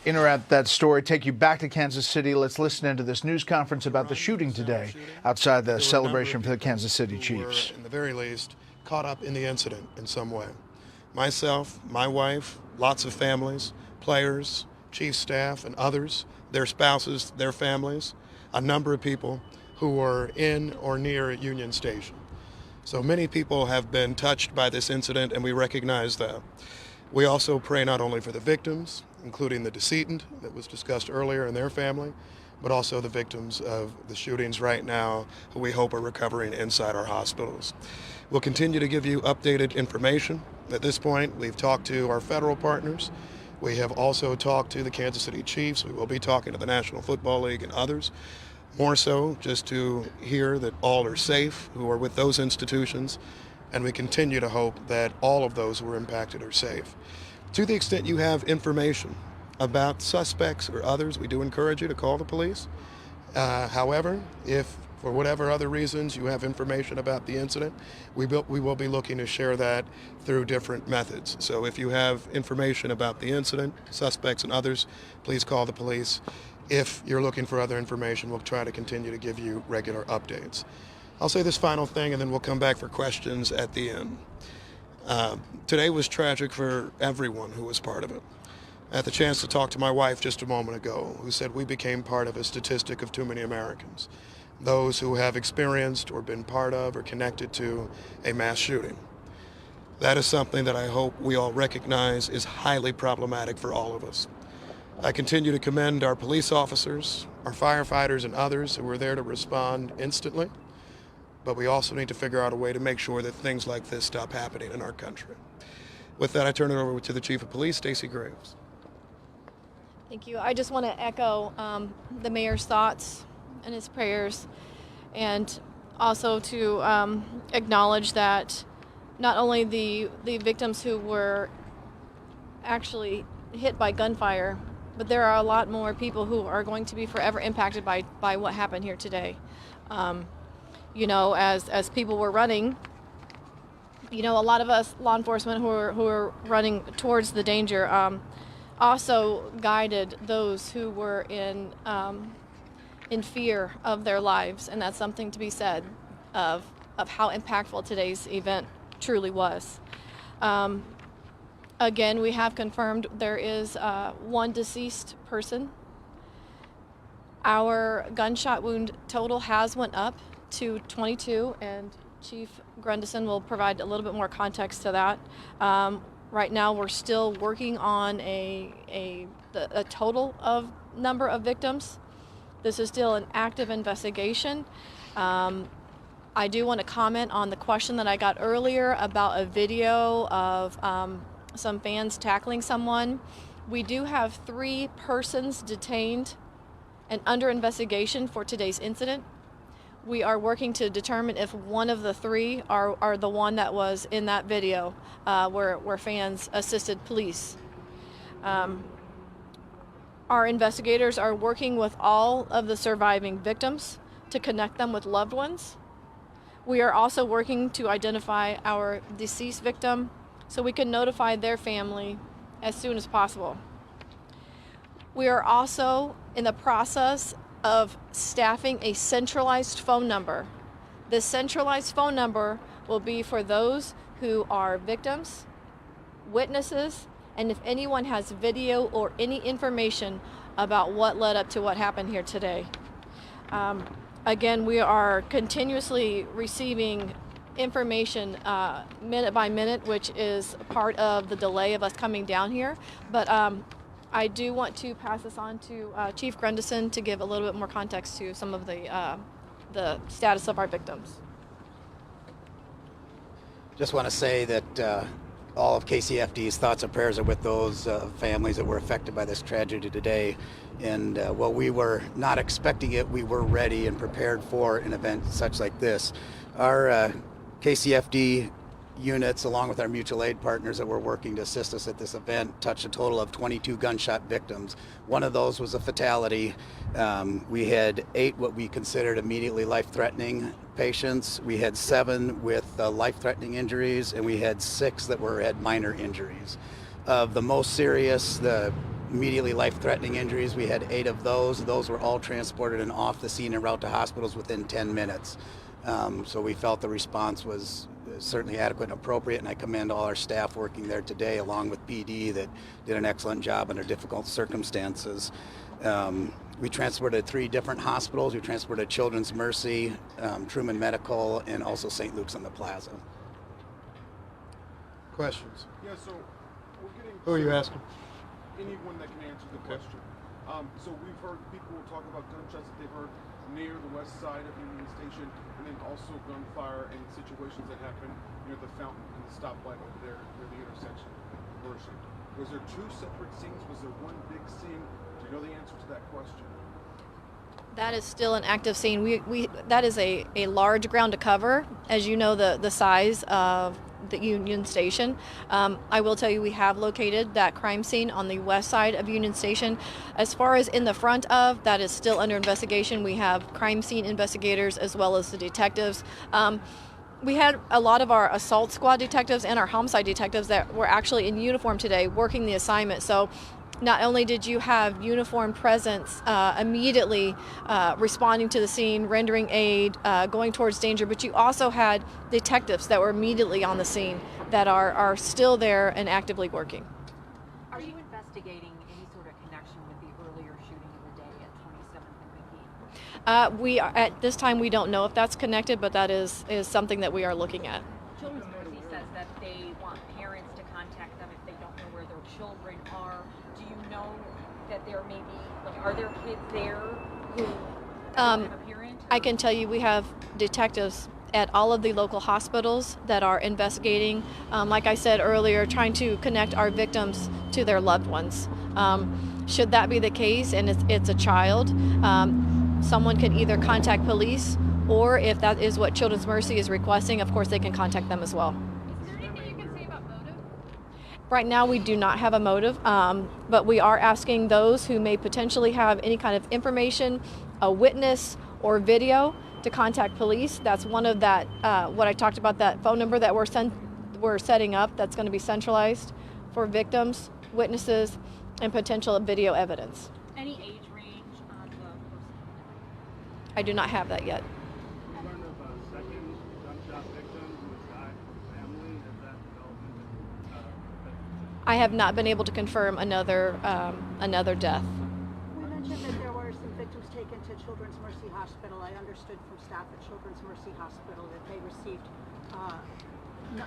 Interrupt that story, take you back to Kansas City. Let's listen into this news conference about the shooting today outside the celebration for the Kansas City Chiefs. In the very least, caught up in the incident in some way. Myself, my wife, lots of families, players, chief staff, and others, their spouses, their families, a number of people who were in or near Union Station. So many people have been touched by this incident, and we recognize that. We also pray not only for the victims, including the decedent that was discussed earlier and their family, but also the victims of the shootings right now, who we hope are recovering inside our hospitals. We'll continue to give you updated information. At this point, we've talked to our federal partners. We have also talked to the Kansas City Chiefs. We will be talking to the National Football League and others. More so just to hear that all are safe who are with those institutions, and we continue to hope that all of those who were impacted are safe. To the extent you have information about suspects or others, we do encourage you to call the police. However, if for whatever other reasons you have information about the incident, we will be looking to share that through different methods. So if you have information about the incident, suspects and others, please call the police. If you're looking for other information, we'll try to continue to give you regular updates. I'll say this final thing and then we'll come back for questions at the end. Today was tragic for everyone who was part of it. I had the chance to talk to my wife just a moment ago, who said we became part of a statistic of too many Americans, those who have experienced or been part of or connected to a mass shooting. That is something that I hope we all recognize is highly problematic for all of us. I continue to commend our police officers, our firefighters, and others who were there to respond instantly. But we also need to figure out a way to make sure that things like this stop happening in our country. With that, I turn it over to the Chief of Police, Stacey Graves. Thank you. I just want to echo the mayor's thoughts and his prayers, and also to acknowledge that not only the victims who were actually hit by gunfire, but there are a lot more people who are going to be forever impacted by what happened here today. You know, as people were running, you know, a lot of us law enforcement who are running towards the danger also guided those who were in fear of their lives, and that's something to be said of how impactful today's event truly was. Again, we have confirmed there is one deceased person. Our gunshot wound total has went up to 22, and Chief Grundison will provide a little bit more context to that. Right now, we're still working on a total of number of victims. This is still an active investigation. I do want to comment on the question that I got earlier about a video of some fans tackling someone. We do have 3 persons detained and under investigation for today's incident. We are working to determine if one of the 3 are the one that was in that video where fans assisted police. Our investigators are working with all of the surviving victims to connect them with loved ones. We are also working to identify our deceased victim so we can notify their family as soon as possible. We are also in the process of staffing a centralized phone number. This centralized phone number will be for those who are victims, witnesses, and if anyone has video or any information about what led up to what happened here today. Again, we are continuously receiving information minute by minute, which is part of the delay of us coming down here. But I do want to pass this on to Chief Grundison to give a little bit more context to some of the status of our victims. Just want to say that all of KCFD's thoughts and prayers are with those families that were affected by this tragedy today. And while we were not expecting it, we were ready and prepared for an event such like this. Our KCFD units, along with our mutual aid partners that were working to assist us at this event, touched a total of 22 gunshot victims. One of those was a fatality. We had 8 what we considered immediately life-threatening patients. We had 7 with life-threatening injuries, and we had 6 that had minor injuries. Of the most serious, the immediately life-threatening injuries. We had 8 of those. Those were all transported and off the scene en route to hospitals within 10 minutes. So we felt the response was certainly adequate and appropriate, and I commend all our staff working there today, along with PD, that did an excellent job under difficult circumstances. We transported 3 different hospitals. We transported Children's Mercy, Truman Medical, and also St. Luke's on the Plaza. Questions? Yeah, so we're getting. Who are you asking? Anyone that can answer the question. So we've heard people talk about gunshots that they've heard near the west side of Union Station, and then also gunfire and situations that happen near the fountain and the stoplight over there near the intersection. Was there 2 separate scenes? Was there one big scene? Do you know the answer to that question? That is still an active scene. That is a large ground to cover, as you know, the size of the Union Station. I will tell you, we have located that crime scene on the west side of Union Station. As far as in the front of, that is still under investigation. We have crime scene investigators as well as the detectives. We had a lot of our assault squad detectives and our homicide detectives that were actually in uniform today working the assignment. So not only did you have uniform presence immediately responding to the scene, rendering aid, going towards danger, but you also had detectives that were immediately on the scene that are still there and actively working. Are you investigating any sort of connection with the earlier shooting of the day at 27th and McGee? We are, at this time, we don't know if that's connected, but that is something that we are looking at. Children's Mercy says that they want parents to contact them if they don't know where their children are. Do you know that there may be, like, are there kids there who don't have a parent? I can tell you we have detectives at all of the local hospitals that are investigating, like I said earlier, trying to connect our victims to their loved ones. Should that be the case and it's a child, someone can either contact police, or if that is what Children's Mercy is requesting, of course they can contact them as well. Is there anything you can say about motive? Right now we do not have a motive, but we are asking those who may potentially have any kind of information, a witness or video, to contact police. That's one of that, what I talked about, that phone number that we're setting up that's going to be centralized for victims, witnesses, and potential video evidence. Any age range on the person? I do not have that yet. We learned of a second gunshot victim who has died from family. Has that developed? I have not been able to confirm another death. We mentioned that there were some victims taken to Children's Mercy Hospital. I understood from staff at Children's Mercy Hospital that they received,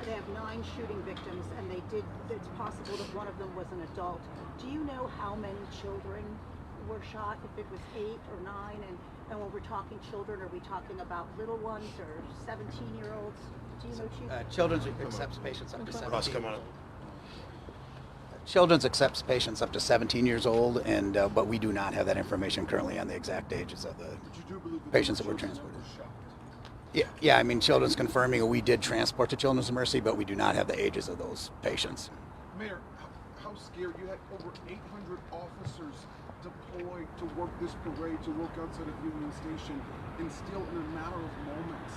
they have 9 shooting victims, and it's possible that one of them was an adult. Do you know how many children were shot, if it was 8 or 9? And when we're talking children, are we talking about little ones or 17-year-olds? Do you know, Chief? Children's accepts patients up to Ross, 17 come years on. old. Children's accepts patients up to 17 years old, and but we do not have that information currently on the exact ages of the patients that were transported. Yeah, I mean, Children's confirming we did transport to Children's Mercy, but we do not have the ages of those patients. Mayor, how scared? You had over 800 officers deployed to work this parade, to work outside of Union Station, and still in a matter of moments,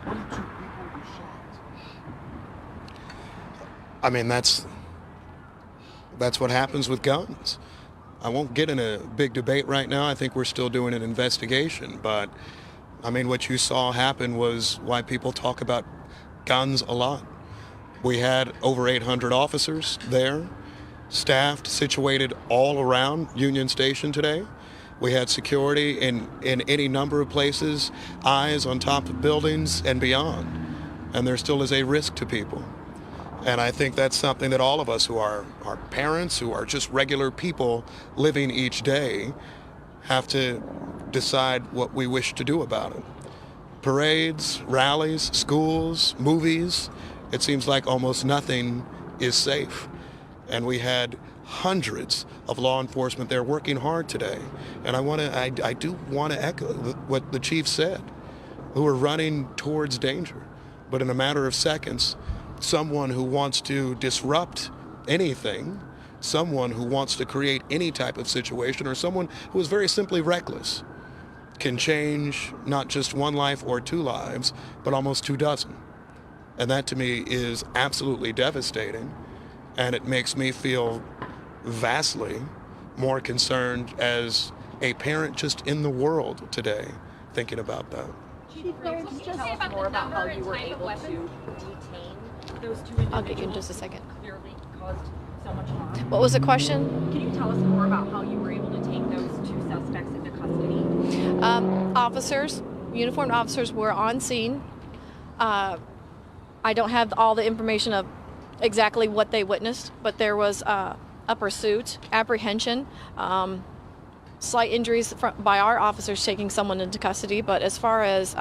22 people were shot. I mean, that's what happens with guns. I won't get in a big debate right now. I think we're still doing an investigation, but I mean, what you saw happen was why people talk about guns a lot. We had over 800 officers there, staffed, situated all around Union Station today. We had security in any number of places, eyes on top of buildings and beyond. And there still is a risk to people. And I think that's something that all of us who are parents, who are just regular people living each day, have to decide what we wish to do about it. Parades, rallies, schools, movies, it seems like almost nothing is safe. And we had hundreds of law enforcement there working hard today. And I do want to echo what the chief said, who are running towards danger. But in a matter of seconds, someone who wants to disrupt anything, someone who wants to create any type of situation, or someone who is very simply reckless, can change not just one life or 2 lives, but almost 24. And that to me is absolutely devastating. And it makes me feel vastly more concerned as a parent just in the world today thinking about that. Chief Graves, can you tell us more about how you were able to detain those two individuals? I'll get you in just a second. Clearly caused so much harm. What was the question? Can you tell us more about how you were able to take those two suspects into custody? Uniformed officers were on scene. I don't have all the information of exactly what they witnessed, but there was a pursuit, apprehension, slight injuries by our officers taking someone into custody. But as far as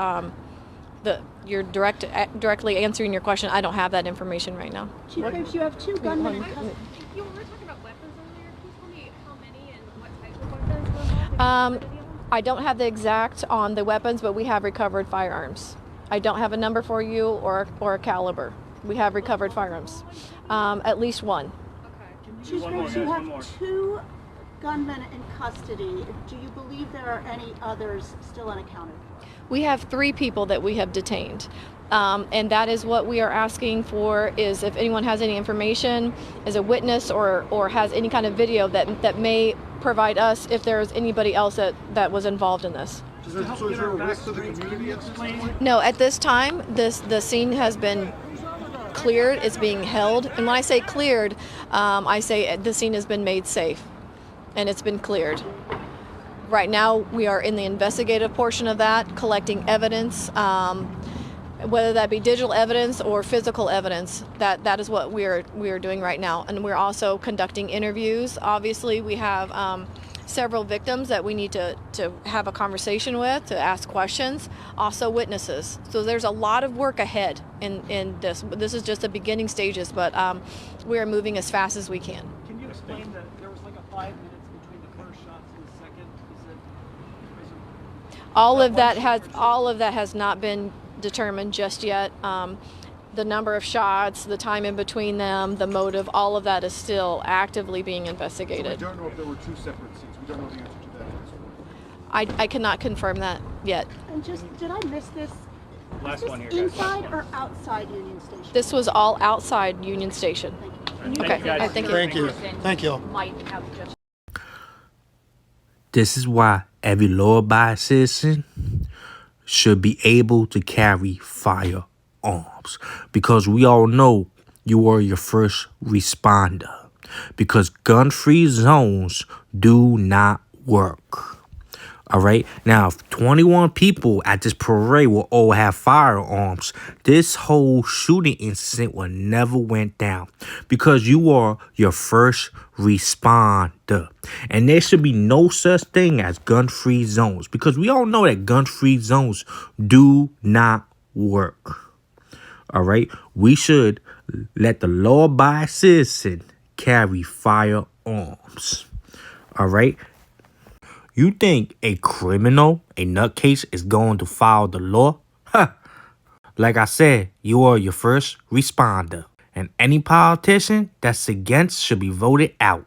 you're directly answering your question, I don't have that information right now. Chief Graves, you have two gunmen in custody. You were talking about weapons earlier. Can you tell me how many and what type of weapons were involved? I don't have the exact on the weapons, but we have recovered firearms. I don't have a number for you or a caliber. We have recovered firearms, at least one. Chief Graves, you have two gunmen in custody. Do you believe there are any others still unaccounted for? We have 3 people that we have detained. And that is what we are asking for, is if anyone has any information, is a witness or has any kind of video that may provide us if there's anybody else that was involved in this. So is there a risk to the community at this point? No, at this time, the scene has been cleared. It's being held. And when I say cleared, I say the scene has been made safe and it's been cleared. Right now, we are in the investigative portion of that, collecting evidence, whether that be digital evidence or physical evidence. That is what we are doing right now. And we're also conducting interviews. Obviously, we have several victims that we need to have a conversation with, to ask questions, also witnesses. So there's a lot of work ahead in this. This is just the beginning stages, but we are moving as fast as we can. Can you explain that there was like a 5 minutes between the first shots and the second? All of that has not been determined just yet. The number of shots, the time in between them, the motive, all of that is still actively being investigated. So we don't know if there were 2 separate scenes. We don't know the answer to that at this point. I cannot confirm that yet. And just, did I miss this? Last Was one this here, guys. inside or outside Union Station? This was all outside Union Station. Thank you. Okay, you, guys. thank you. Thank you. Thank you. Might have just This is why every law-abiding citizen should be able to carry firearms. Because we all know you are your first responder. Because gun-free zones do not work. All right? Now, if 21 people at this parade will all have firearms, this whole shooting incident will never went down. Because you are your first responder. And there should be no such thing as gun-free zones. Because we all know that gun-free zones do not work. All right? We should let the law-abiding citizen carry firearms. All right? You think a criminal, a nutcase, is going to follow the law? Huh. Like I said, you are your first responder. And any politician that's against should be voted out.